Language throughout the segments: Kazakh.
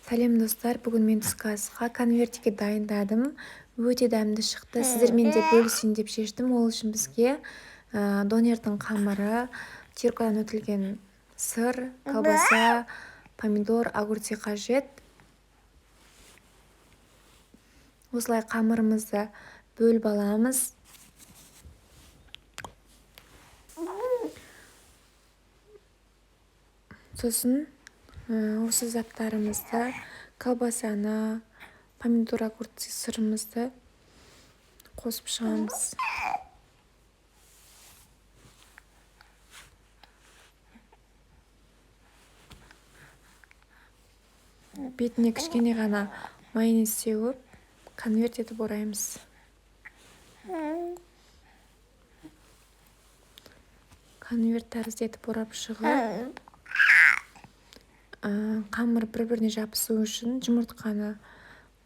Сәлем достар, бүгін мен түскі асқа конвертиге дайындадым. Өте дәмді шықты. Сіздермен де бөлісейін деп шештім. Ол үшін бізге донердің қамыры, теркадан өтілген сыр, колбаса, помидор, огурцы қажет. Осылай қамырымызды бөліп аламыз. Сосын осы заттарымызды, колбасаны, помидор, огурцы, сырымызды қосып шығамыз. Бетіне кішкене ғана майонез сеуіп, конверт етіп ораймыз. Конверт тәрізді етіп орап шығып, қамыр бір-біріне жабысу үшін жұмыртқаны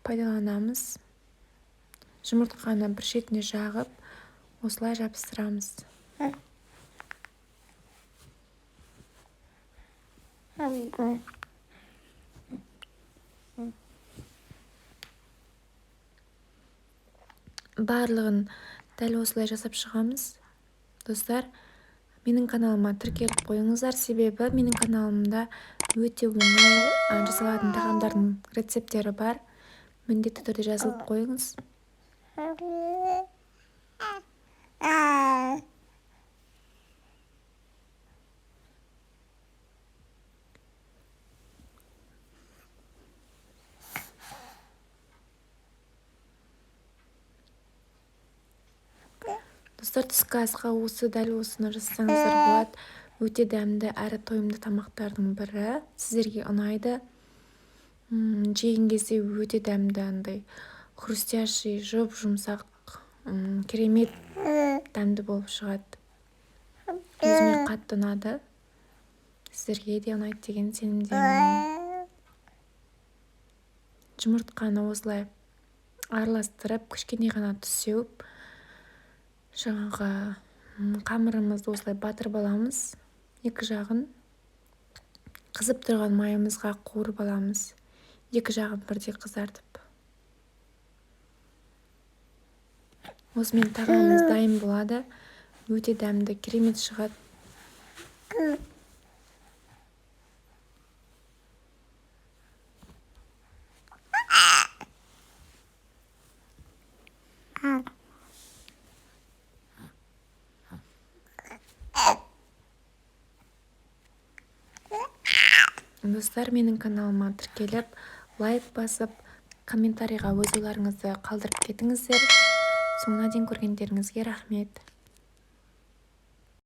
пайдаланамыз. Жұмыртқаны бір шетіне жағып, осылай жабыстырамыз. Барлығын дәл осылай жасап шығамыз. Достар, менің каналыма тіркеліп қойыңыздар, себебі менің каналымда өте оңай жасалатын тағамдардың рецепттері бар. Міндетті түрде жазылып қойыңыз. Достар, түскі асқа дәл осыны жасасаңыздар болады. Өте дәмді әрі тойымды тамақтардың бірі. Сіздерге ұнайды. Жеген кезде өте дәмді, андай хрустящий, жұмсақ, керемет дәмді болып шығады. Өзіме қатты ұнады. Сіздерге де ұнайды деген сенімдемін. Жұмыртқаны осылай араластырып, кішкене ғана тұз сеуіп, жаңағы қамырымызды осылай батырып аламыз. Екі жағын қызып тұрған майымызға қуырып аламыз. Екі жағын бірдей қызартып. Осымен тағамымыз дайын болады. Өте дәмді, керемет шығады. Достар, менің каналыма тіркеліп, лайк басып, комментарийға өз ойларыңызды қалдырып кетіңіздер. Соңына дейін көргендеріңізге рахмет.